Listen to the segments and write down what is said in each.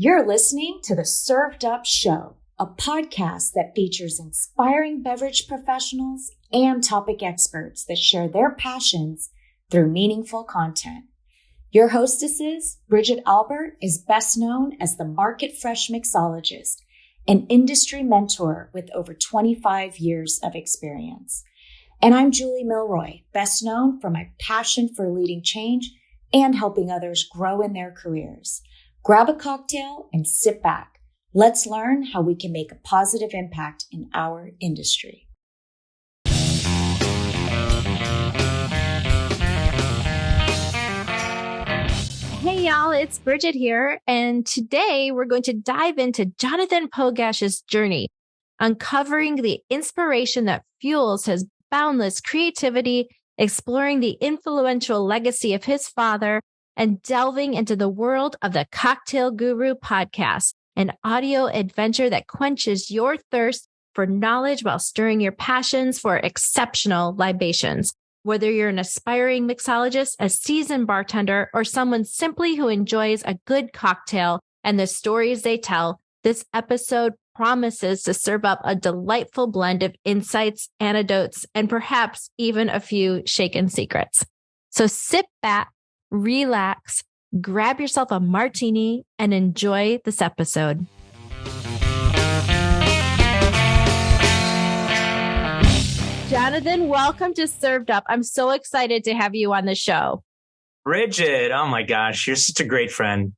You're listening to the Served Up Show, a podcast that features inspiring beverage professionals and topic experts that share their passions through meaningful content. Your hostesses, Bridget Albert, is best known as the Market Fresh Mixologist, an industry mentor with over 25 years of experience. And I'm Julie Milroy, best known for my passion for leading change and helping others grow in their careers. Grab a cocktail and sit back. Let's learn how we can make a positive impact in our industry. Hey y'all, it's Bridget here, and today we're going to dive into Jonathan Pogash's journey, uncovering the inspiration that fuels his boundless creativity, exploring the influential legacy of his father, and delving into the world of the Cocktail Guru podcast, an audio adventure that quenches your thirst for knowledge while stirring your passions for exceptional libations. Whether you're an aspiring mixologist, a seasoned bartender, or someone simply who enjoys a good cocktail and the stories they tell, this episode promises to serve up a delightful blend of insights, anecdotes, and perhaps even a few shaken secrets. So sit back, relax, grab yourself a martini, and enjoy this episode. Jonathan, welcome to Served Up. I'm so excited to have you on the show. Bridget, oh my gosh, you're such a great friend.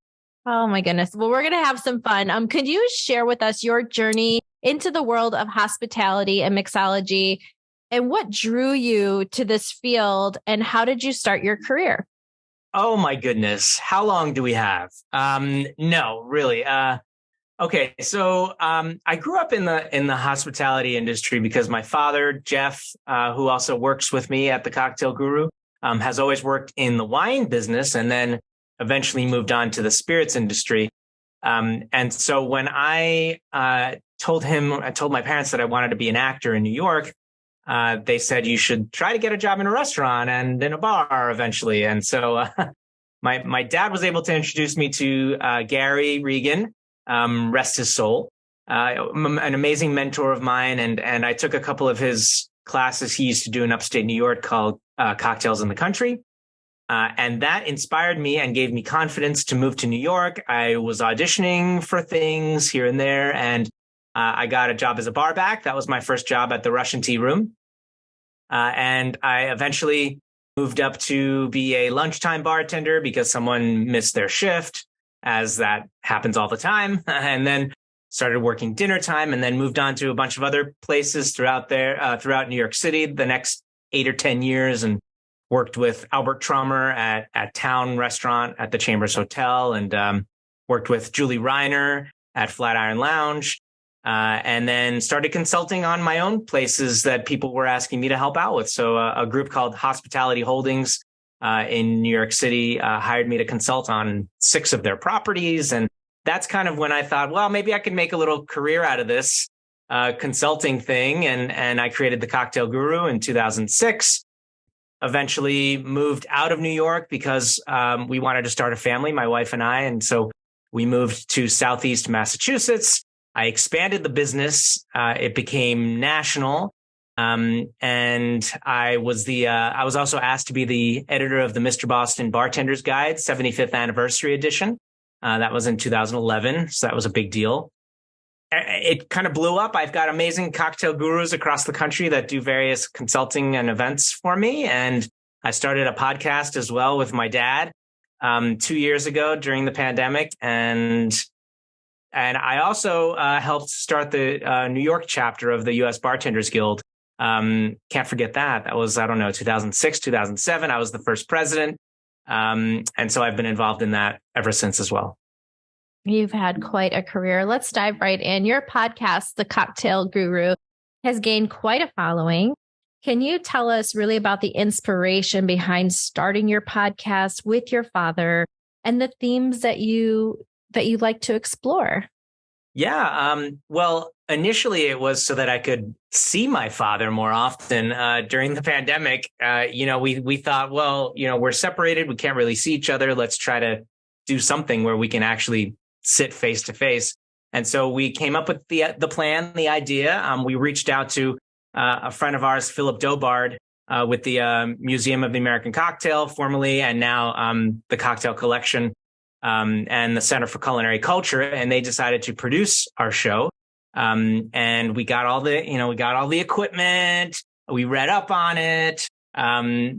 Oh my goodness. Well, we're going to have some fun. Could you share with us your journey into the world of hospitality and mixology and what drew you to this field and how did you start your career? Oh my goodness. How long do we have? No, really. Okay. So, I grew up in the hospitality industry because my father, Jeff, who also works with me at the Cocktail Guru, has always worked in the wine business and then eventually moved on to the spirits industry. And so when I told my parents that I wanted to be an actor in New York, they said, you should try to get a job in a restaurant and in a bar eventually. And so my dad was able to introduce me to Gary Regan, rest his soul, an amazing mentor of mine. And I took a couple of his classes he used to do in upstate New York called Cocktails in the Country. And that inspired me and gave me confidence to move to New York. I was auditioning for things here and there, and I got a job as a bar back. That was my first job at the Russian Tea Room. And I eventually moved up to be a lunchtime bartender because someone missed their shift, as that happens all the time. And then started working dinner time and then moved on to a bunch of other places throughout New York City the next 8 or 10 years and worked with Albert Trummer at Town Restaurant at the Chambers Hotel and worked with Julie Reiner at Flatiron Lounge. And then started consulting on my own places that people were asking me to help out with. So a group called Hospitality Holdings in New York City hired me to consult on 6 of their properties. And that's kind of when I thought, well, maybe I could make a little career out of this consulting thing. And I created the Cocktail Guru in 2006. Eventually moved out of New York because we wanted to start a family, my wife and I. And so we moved to Southeast Massachusetts. I expanded the business. It became national. And I was also asked to be the editor of the Mr. Boston Bartender's Guide 75th Anniversary Edition. That was in 2011. So that was a big deal. It kind of blew up. I've got amazing cocktail gurus across the country that do various consulting and events for me. And I started a podcast as well with my dad 2 years ago during the pandemic. And I also helped start the New York chapter of the U.S. Bartenders Guild. Can't forget that. That was, 2006, 2007. I was the first president. And so I've been involved in that ever since as well. You've had quite a career. Let's dive right in. Your podcast, The Cocktail Guru, has gained quite a following. Can you tell us really about the inspiration behind starting your podcast with your father and the themes that you like to explore? Yeah. Well, initially it was so that I could see my father more often. During the pandemic, we thought, well, we're separated. We can't really see each other. Let's try to do something where we can actually sit face to face. And so we came up with the plan, the idea. We reached out to a friend of ours, Philip Dobard, with the Museum of the American Cocktail, formerly, and now the Cocktail Collection and the Center for Culinary Culture. And they decided to produce our show. And we got all the equipment. We read up on it.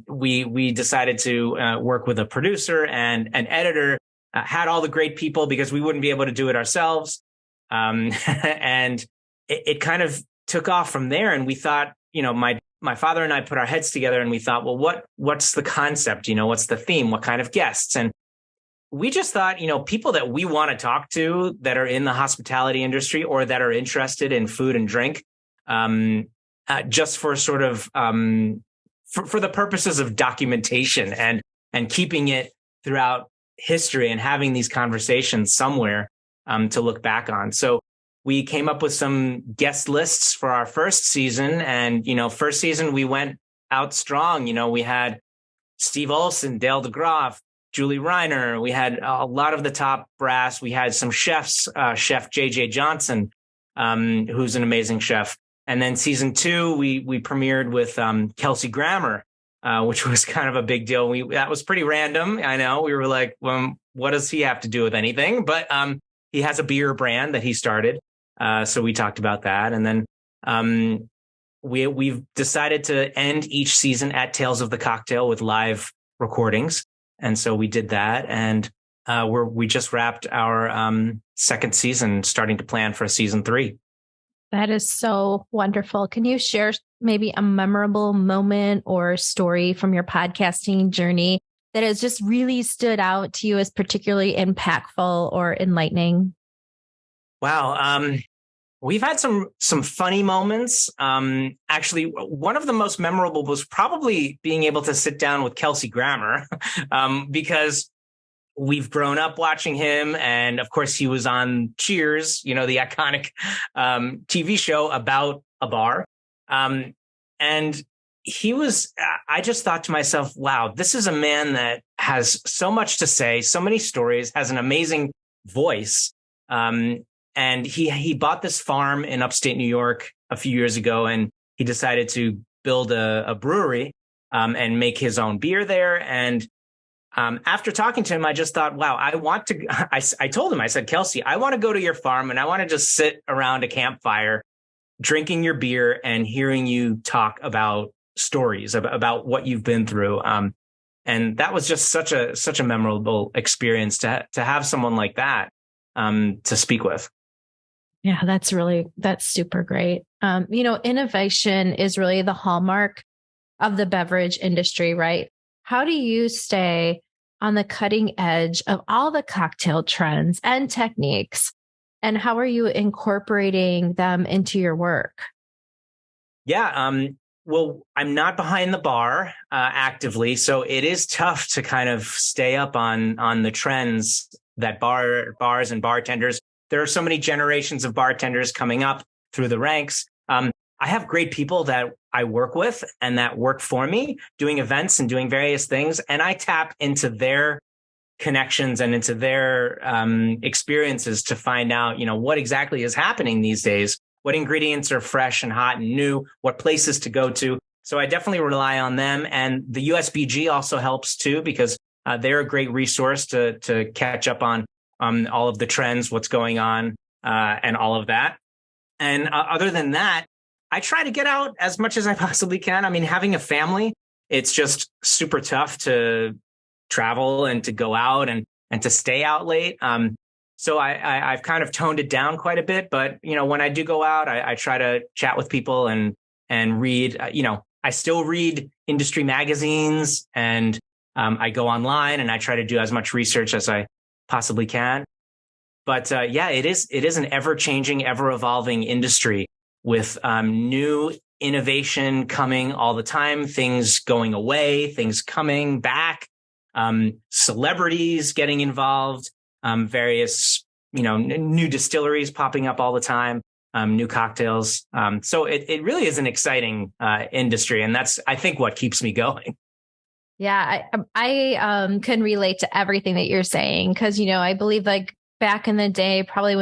We decided to work with a producer and an editor, had all the great people because we wouldn't be able to do it ourselves. And it kind of took off from there. And we thought, my father and I put our heads together and we thought, well, what's the concept? What's the theme? What kind of guests? And we just thought, people that we want to talk to that are in the hospitality industry or that are interested in food and drink, just for sort of, for the purposes of documentation and keeping it throughout history and having these conversations somewhere, to look back on. So we came up with some guest lists for our first season. And, first season we went out strong. We had Steve Olson, Dale DeGroff, Julie Reiner. We had a lot of the top brass. We had some chefs, Chef JJ Johnson, who's an amazing chef. And then season 2, we premiered with Kelsey Grammer, which was kind of a big deal. That was pretty random. I know we were like, well, what does he have to do with anything? But he has a beer brand that he started. So we talked about that. And then we've decided to end each season at Tales of the Cocktail with live recordings. And so we did that. And we just wrapped our second season, starting to plan for season 3. That is so wonderful. Can you share maybe a memorable moment or story from your podcasting journey that has just really stood out to you as particularly impactful or enlightening? Wow. We've had some funny moments. Actually, one of the most memorable was probably being able to sit down with Kelsey Grammer, because we've grown up watching him. And of course, he was on Cheers, the iconic TV show about a bar. And I just thought to myself, wow, this is a man that has so much to say, so many stories, has an amazing voice. And he bought this farm in upstate New York a few years ago, and he decided to build a brewery and make his own beer there. And after talking to him, I just thought, wow, I told him, I said, Kelsey, I want to go to your farm and I want to just sit around a campfire, drinking your beer and hearing you talk about stories about what you've been through. And that was just such a memorable experience to have someone like that to speak with. Yeah, that's super great. Innovation is really the hallmark of the beverage industry, right? How do you stay on the cutting edge of all the cocktail trends and techniques? And how are you incorporating them into your work? Yeah, well, I'm not behind the bar actively, so it is tough to kind of stay up on the trends that bars and bartenders. There are so many generations of bartenders coming up through the ranks. I have great people that I work with and that work for me, doing events and doing various things. And I tap into their connections and into their experiences to find out, what exactly is happening these days, what ingredients are fresh and hot and new, what places to go to. So I definitely rely on them. And the USBG also helps too, because they're a great resource to catch up on all of the trends, what's going on, and all of that. And other than that, I try to get out as much as I possibly can. I mean, having a family, it's just super tough to travel and to go out and to stay out late. So I've kind of toned it down quite a bit. But, when I do go out, I try to chat with people and read, I still read industry magazines, and I go online and I try to do as much research as I possibly can. But it is an ever-changing, ever-evolving industry with new innovation coming all the time, things going away, things coming back, celebrities getting involved, various, new distilleries popping up all the time, new cocktails. So it really is an exciting industry. And that's, I think, what keeps me going. Yeah, I can relate to everything that you're saying because, I believe like back in the day, probably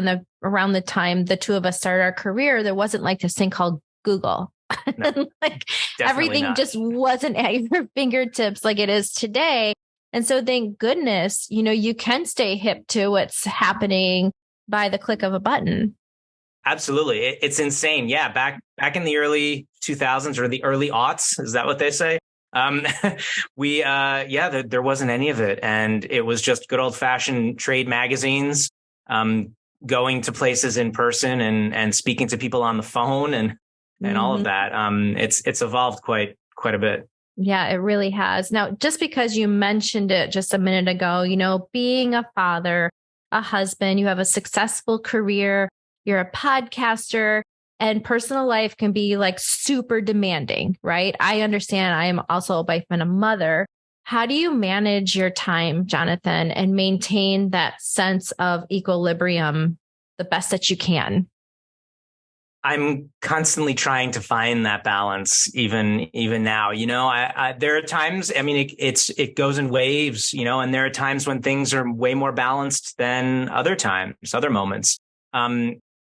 around the time the two of us started our career, there wasn't like this thing called Google. No, like definitely everything not. just wasn't at your fingertips like it is today. And so thank goodness, you can stay hip to what's happening by the click of a button. Absolutely. It's insane. Yeah. Back in the early 2000s or the early aughts, is that what they say? Um, there wasn't any of it. And it was just good old fashioned trade magazines, going to places in person and speaking to people on the phone and all of that. It's evolved quite a bit. Yeah, it really has. Now, just because you mentioned it just a minute ago, being a father, a husband, you have a successful career, you're a podcaster, and personal life can be like super demanding, right? I understand. I am also a wife and a mother. How do you manage your time, Jonathan, and maintain that sense of equilibrium the best that you can? I'm constantly trying to find that balance, even now. There are times. I mean, it goes in waves, and there are times when things are way more balanced than other moments.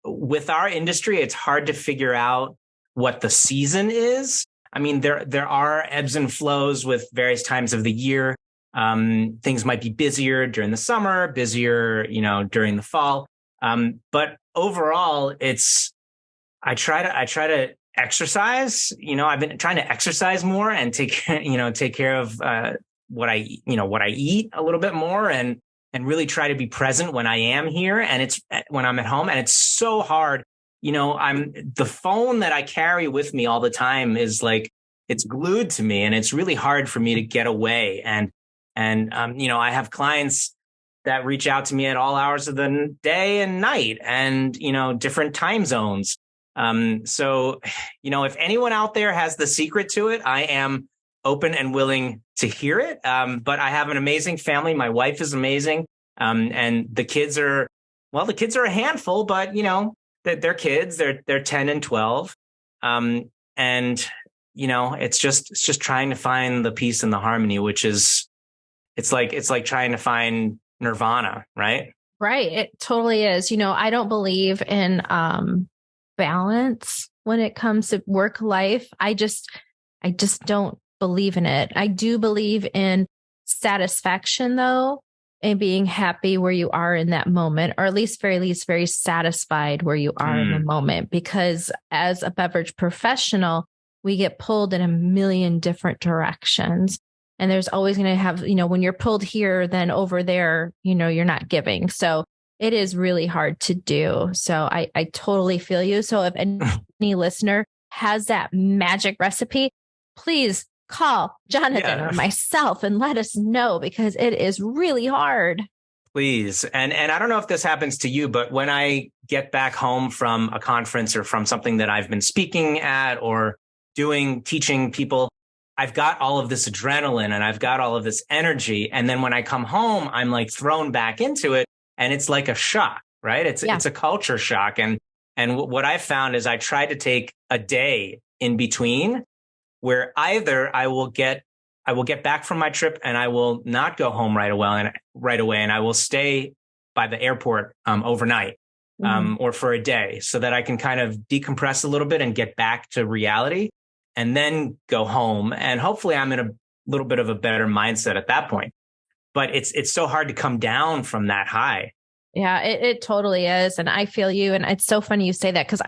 With our industry, it's hard to figure out what the season is. I mean, there are ebbs and flows with various times of the year. Things might be busier during the summer, busier, during the fall. But overall, I try to exercise. I've been trying to exercise more and take care of what I eat a little bit more and really try to be present when I am here and it's when I'm at home. And it's so hard. The phone that I carry with me all the time is like, it's glued to me and it's really hard for me to get away. And I have clients that reach out to me at all hours of the day and night and, different time zones. So, if anyone out there has the secret to it, I am open and willing to hear it. But I have an amazing family. My wife is amazing. And the kids are a handful, but they're kids, they're 10 and 12. It's just trying to find the peace and the harmony, which is, it's like trying to find nirvana, right? Right. It totally is. I don't believe in, balance when it comes to work life. I just don't believe in it. I do believe in satisfaction though, and being happy where you are in that moment, or at least very satisfied where you are in the moment. Because as a beverage professional, we get pulled in a million different directions. And there's always going to have, when you're pulled here, then over there, you're not giving. So it is really hard to do. So I totally feel you. So if any listener has that magic recipe, please call Jonathan or myself and let us know, because it is really hard. Please. And I don't know if this happens to you, but when I get back home from a conference or from something that I've been speaking at or teaching people, I've got all of this adrenaline and I've got all of this energy. And then when I come home, I'm like thrown back into it. And it's like a shock, right? It's a culture shock. And what I found is I try to take a day in between where either I will get back from my trip and I will not go home right away. And I will stay by the airport overnight or for a day so that I can kind of decompress a little bit and get back to reality and then go home. And hopefully I'm in a little bit of a better mindset at that point. But it's so hard to come down from that high. Yeah, it totally is. And I feel you. And it's so funny you say that, because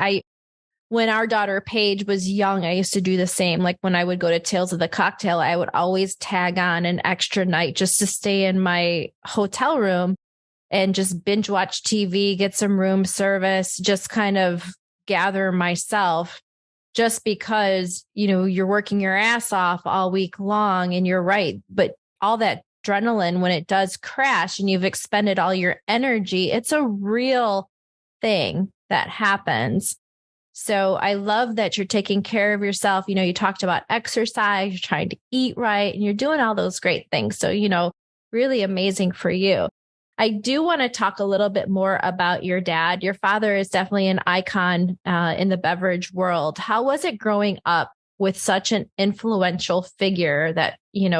when our daughter Paige was young, I used to do the same. Like when I would go to Tales of the Cocktail, I would always tag on an extra night just to stay in my hotel room and just binge watch TV, get some room service, just kind of gather myself, just because, you're working your ass off all week long. And you're right. But all that adrenaline, when it does crash and you've expended all your energy, it's a real thing that happens. So I love that you're taking care of yourself. You talked about exercise, you're trying to eat right, and you're doing all those great things. So, really amazing for you. I do want to talk a little bit more about your dad. Your father is definitely an icon in the beverage world. How was it growing up with such an influential figure that,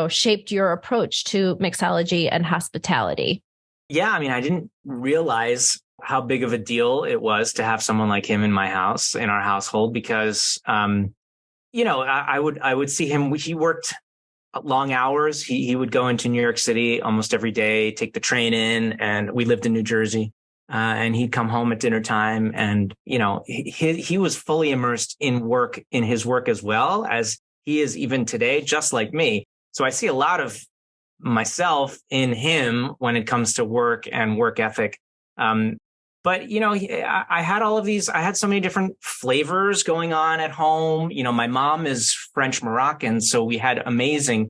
shaped your approach to mixology and hospitality? Yeah, I mean, I didn't realize how big of a deal it was to have someone like him in my house, in our household, because, I would see him. He worked long hours. He would go into New York City almost every day, take the train in, and we lived in New Jersey. And he'd come home at dinner time, and he was fully immersed in his work as well as he is even today, just like me. So I see a lot of myself in him when it comes to work and work ethic. But I had all of these. I had so many different flavors going on at home. My mom is French Moroccan, so we had amazing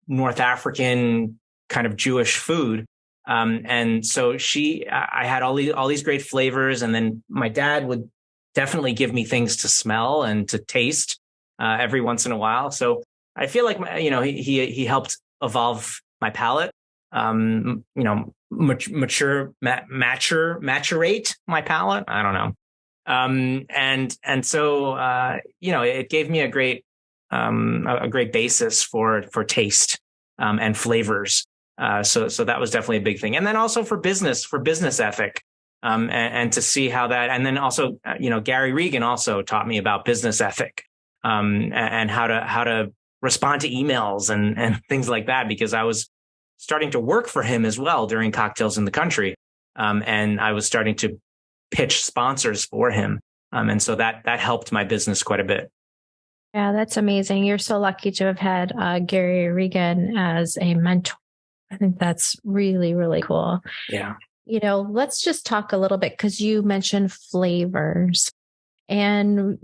North African kind of Jewish food. And so I had all these great flavors, and then my dad would definitely give me things to smell and to taste every once in a while. So I feel like he helped evolve my palate. Maturate my palate. I don't know. And so it gave me a great basis for taste and flavors. So that was definitely a big thing. And then also for business ethic, and to see how that, and then also, Gary Regan also taught me about business ethic, and how to respond to emails and things like that, because I was starting to work for him as well during Cocktails in the Country. And I was starting to pitch sponsors for him. And so that helped my business quite a bit. Yeah, that's amazing. You're so lucky to have had Gary Regan as a mentor. I think that's really, really cool. Yeah. Let's just talk a little bit, because you mentioned flavors. And,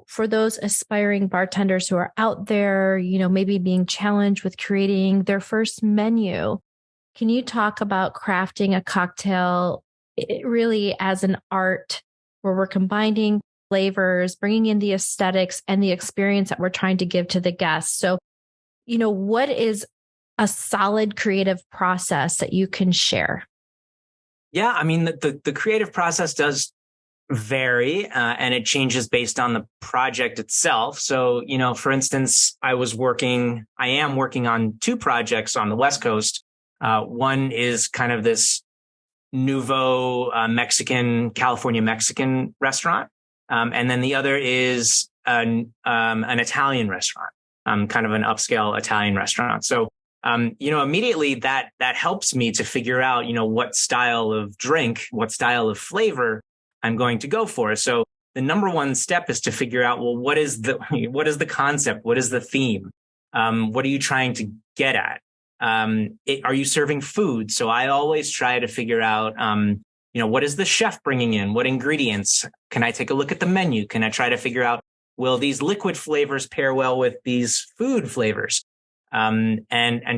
for those aspiring bartenders who are out there, maybe being challenged with creating their first menu, can you talk about crafting a cocktail really as an art, where we're combining flavors, bringing in the aesthetics and the experience that we're trying to give to the guests? So, what is a solid creative process that you can share? Yeah, I mean, the creative process does vary, and it changes based on the project itself. So, for instance, I am working on two projects on the West Coast. One is kind of this nouveau California Mexican restaurant. And then the other is an Italian restaurant, kind of an upscale Italian restaurant. So, immediately that helps me to figure out, what style of drink, what style of flavor I'm going to go for. So the number one step is to figure out, well, what is the concept? What is the theme? What are you trying to get at? Are you serving food? So I always try to figure out, what is the chef bringing in? What ingredients? Can I take a look at the menu? Can I try to figure out, will these liquid flavors pair well with these food flavors? And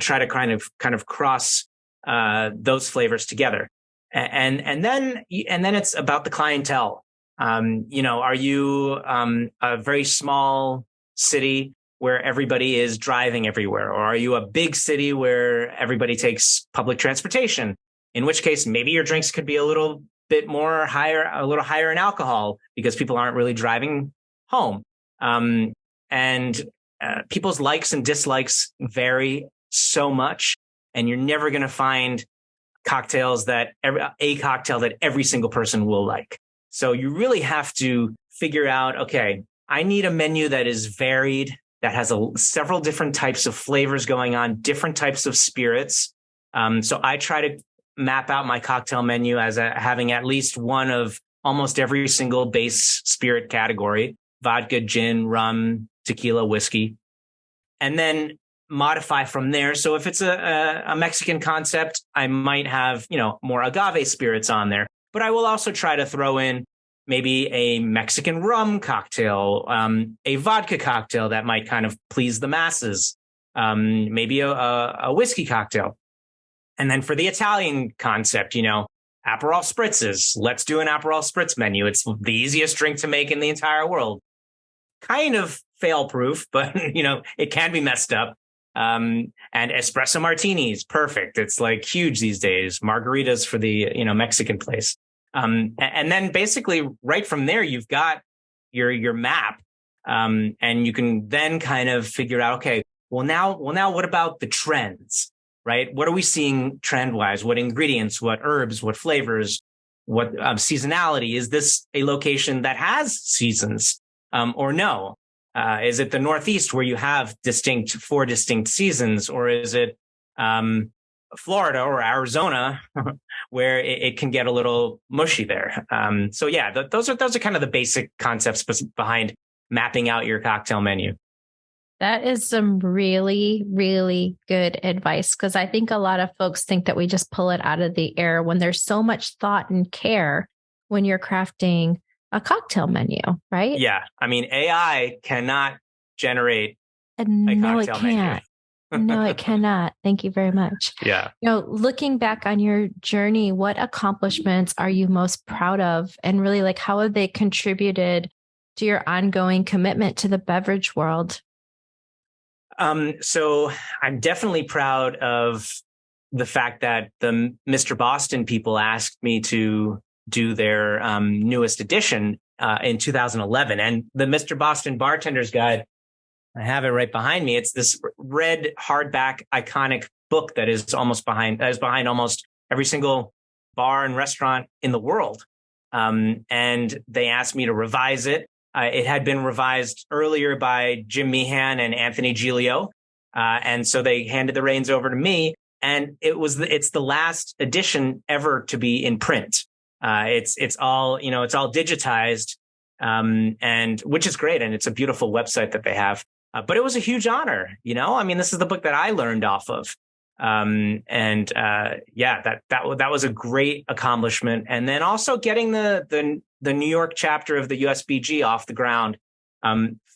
try to kind of cross those flavors together. And then it's about the clientele. Are you a very small city where everybody is driving everywhere? Or are you a big city where everybody takes public transportation? In which case, maybe your drinks could be a little higher in alcohol, because people aren't really driving home. And people's likes and dislikes vary so much, and you're never going to find a cocktail that every single person will like. So you really have to figure out, okay, I need a menu that is varied, that has several different types of flavors going on, different types of spirits. So I try to map out my cocktail menu as having at least one of almost every single base spirit category: vodka, gin, rum, tequila, whiskey, and then modify from there. So if it's a Mexican concept, I might have, more agave spirits on there, but I will also try to throw in maybe a Mexican rum cocktail, a vodka cocktail that might kind of please the masses, maybe a whiskey cocktail. And then for the Italian concept, Aperol spritzes. Let's do an Aperol spritz menu. It's the easiest drink to make in the entire world. Kind of fail-proof, but, it can be messed up. And espresso martinis, perfect. It's like huge these days. Margaritas for the, Mexican place. And then basically right from there, you've got your map. And you can then kind of figure out, okay, well now what about the trends? right? What are we seeing trend wise? What ingredients, what herbs, what flavors, what seasonality? Is this a location that has seasons or no? Is it the Northeast where you have four distinct seasons, or is it Florida or Arizona where it can get a little mushy there? So yeah, those are kind of the basic concepts behind mapping out your cocktail menu. That is some really, really good advice, because I think a lot of folks think that we just pull it out of the air when there's so much thought and care when you're crafting a cocktail menu, right? Yeah. I mean, AI cannot generate No, it cocktail can't. No, it cannot. Thank you very much. Yeah. Looking back on your journey, what accomplishments are you most proud of? And really, like, how have they contributed to your ongoing commitment to the beverage world? So I'm definitely proud of the fact that the Mr. Boston people asked me to do their newest edition in 2011. And the Mr. Boston Bartender's Guide, I have it right behind me. It's this red hardback iconic book that is behind almost every single bar and restaurant in the world. And they asked me to revise it. It had been revised earlier by Jim Meehan and Anthony Giglio. And so they handed the reins over to me, and it's the last edition ever to be in print. It's all digitized, and which is great. And it's a beautiful website that they have. But it was a huge honor. I mean, this is the book that I learned off of. That was a great accomplishment. And then also getting the New York chapter of the USBG off the ground,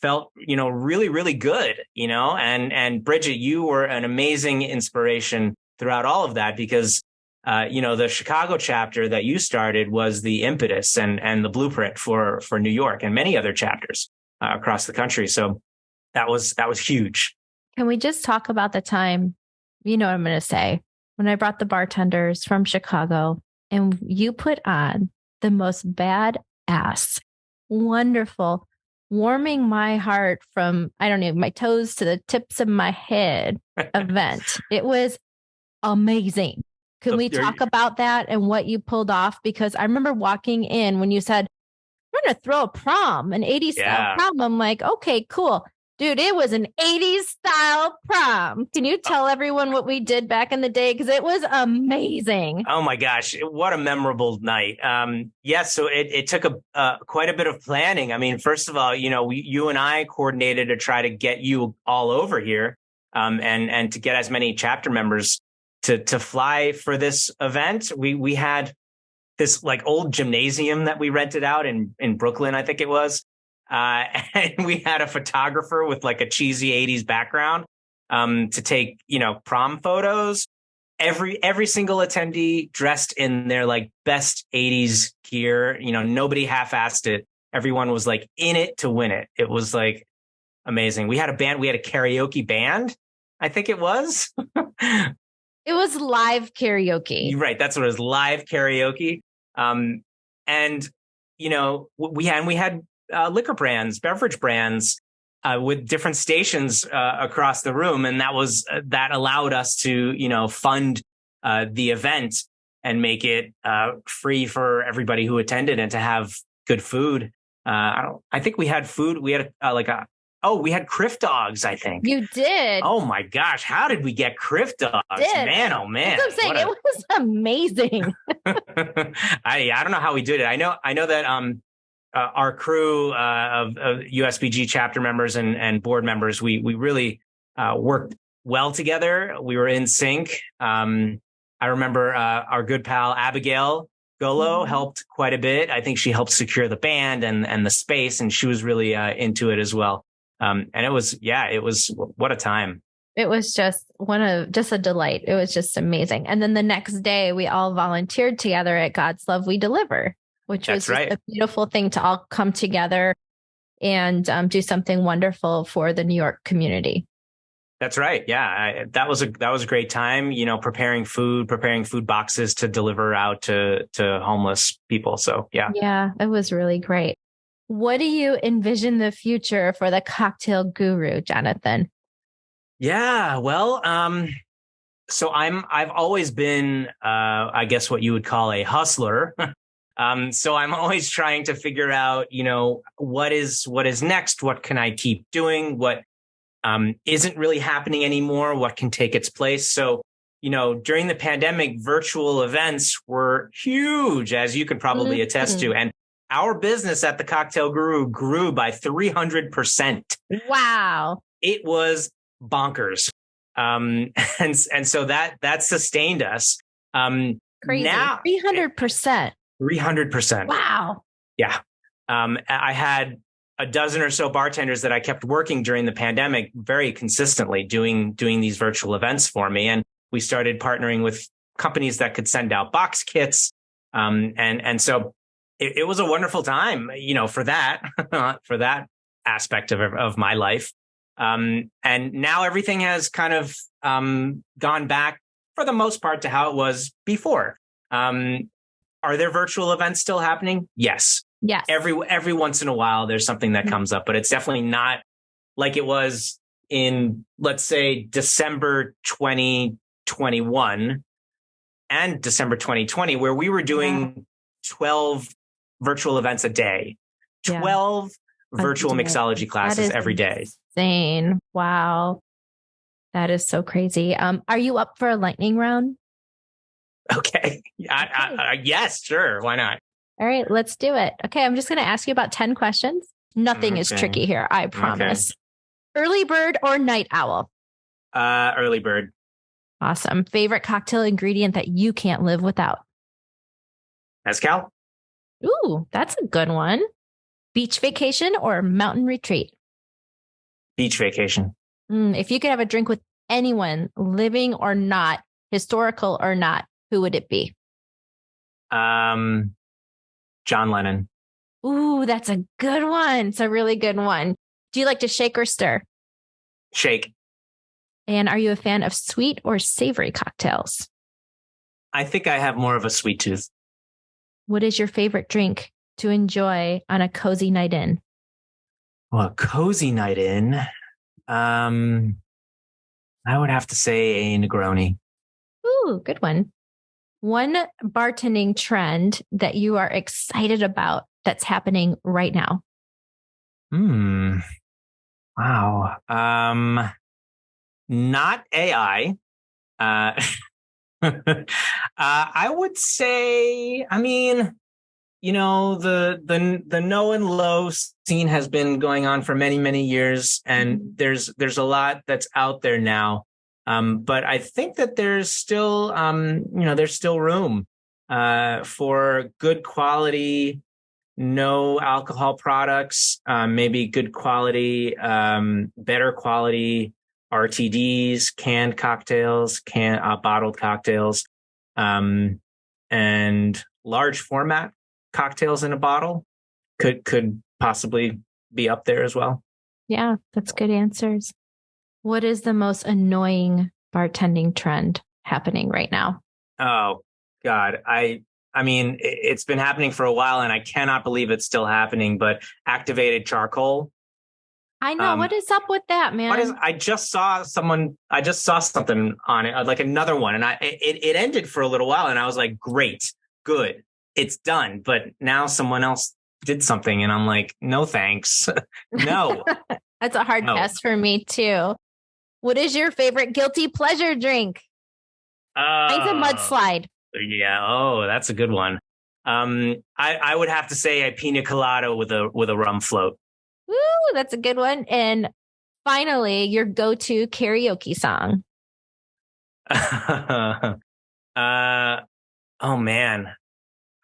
felt, really, really good, and Bridget, you were an amazing inspiration throughout all of that, because, the Chicago chapter that you started was the impetus and the blueprint for New York and many other chapters across the country. So that was huge. Can we just talk about the time, you know what I'm going to say, when I brought the bartenders from Chicago and you put on the most badass, wonderful, warming my heart from, I don't know, my toes to the tips of my head event. It was amazing. Can we talk about that and what you pulled off? Because I remember walking in when you said, we're going to throw a prom, an 80s style prom. I'm like, okay, cool. Dude, it was an 80s style prom. Can you tell everyone what we did back in the day? Because it was amazing. Oh my gosh, what a memorable night. So it took quite a bit of planning. I mean, first of all, you and I coordinated to try to get you all over here, and to get as many chapter members to fly for this event. We had this like old gymnasium that we rented out in Brooklyn, I think it was. And we had a photographer with like a cheesy 80s background to take, prom photos. Every single attendee dressed in their like best 80s gear. Nobody half-assed it. Everyone was like in it to win it. It was like amazing. We had a band. We had a karaoke band, I think it was. It was live karaoke. You're right. That's what it was, live karaoke. We had liquor brands, beverage brands, with different stations across the room, and that allowed us to fund the event and make it free for everybody who attended, and to have good food. I think we had food. We had we had Criff dogs, I think. You did. Oh my gosh, how did we get Criff dogs? Man, oh man. That's what I'm saying. It was amazing. I don't know how we did it. I know that our crew of USBG chapter members and board members, we really worked well together. We were in sync. I remember our good pal Abigail Golo helped quite a bit. I think she helped secure the band and the space, and she was really into it as well. And it was what a time. It was just a delight. It was just amazing. And then the next day we all volunteered together at God's Love We Deliver, which was a beautiful thing to all come together and do something wonderful for the New York community. That's right. Yeah, that was a great time. Preparing food boxes to deliver out to homeless people. So yeah, it was really great. What do you envision the future for the Cocktail Guru, Jonathan? Yeah, well, So I've always been, I guess what you would call a hustler. So I'm always trying to figure out, what is next? What can I keep doing? What isn't really happening anymore? What can take its place? So, during the pandemic, virtual events were huge, as you can probably attest to. And our business at the Cocktail Guru grew by 300%. Wow. It was bonkers. And so that sustained us. Crazy. Now 300%. 300%. Wow. Yeah. I had a dozen or so bartenders that I kept working during the pandemic very consistently doing these virtual events for me. And we started partnering with companies that could send out box kits. And so it was a wonderful time, for that, for that aspect of my life. And now everything has kind of gone back for the most part to how it was before. Are there virtual events still happening? Yes. Yes. Every once in a while, there's something that comes up, but it's definitely not like it was in, let's say, December 2021 and December 2020, where we were doing 12 virtual events a day, 12 virtual mixology classes every day. Insane. Wow. That is so crazy. Are you up for a lightning round? Okay. Yes, sure. Why not? All right, let's do it. Okay. I'm just going to ask you about 10 questions. Nothing is tricky here. I promise. Okay. Early bird or night owl? Early bird. Awesome. Favorite cocktail ingredient that you can't live without? Mezcal. Ooh, that's a good one. Beach vacation or mountain retreat? Beach vacation. If you could have a drink with anyone, living or not, historical or not, who would it be? John Lennon. Ooh, that's a good one. It's a really good one. Do you like to shake or stir? Shake. And are you a fan of sweet or savory cocktails? I think I have more of a sweet tooth. What is your favorite drink to enjoy on a cozy night in? Well, a cozy night in, I would have to say a Negroni. Ooh, good one. One bartending trend that you are excited about that's happening right now? Wow. Not AI. I would say, the no and low scene has been going on for many, many years, and there's a lot that's out there now. But I think that there's still, there's still room for good quality, no alcohol products, maybe good quality, better quality RTDs, canned cocktails, bottled cocktails, and large format cocktails in a bottle could possibly be up there as well. Yeah, that's good answers. What is the most annoying bartending trend happening right now? Oh, God. It's been happening for a while and I cannot believe it's still happening, but activated charcoal. I know. What is up with that, man? I just saw something on it, like another one. And it ended for a little while and I was like, great, good, it's done. But now someone else did something and I'm like, no, thanks. No. That's a hard pass for me too. What is your favorite guilty pleasure drink? Mine's a mudslide. Yeah. Oh, that's a good one. I would have to say a pina colada with a rum float. Woo, that's a good one. And finally, your go-to karaoke song. Oh man.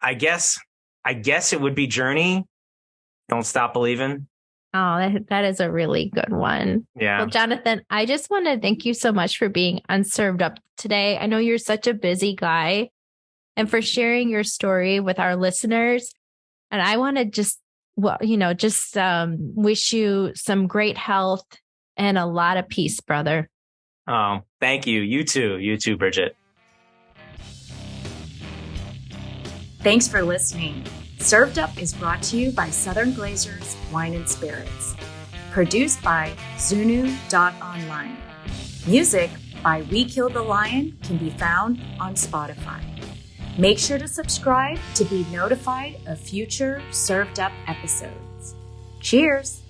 I guess it would be Journey. Don't Stop Believing. Oh, that is a really good one. Yeah. Well, Jonathan, I just want to thank you so much for being on Served Up today. I know you're such a busy guy and for sharing your story with our listeners. And I want to just wish you some great health and a lot of peace, brother. Oh, thank you. You too, Bridget. Thanks for listening. Served Up is brought to you by Southern Glazers Wine and Spirits. Produced by Zunu.online. Music by We Killed the Lion can be found on Spotify. Make sure to subscribe to be notified of future Served Up episodes. Cheers!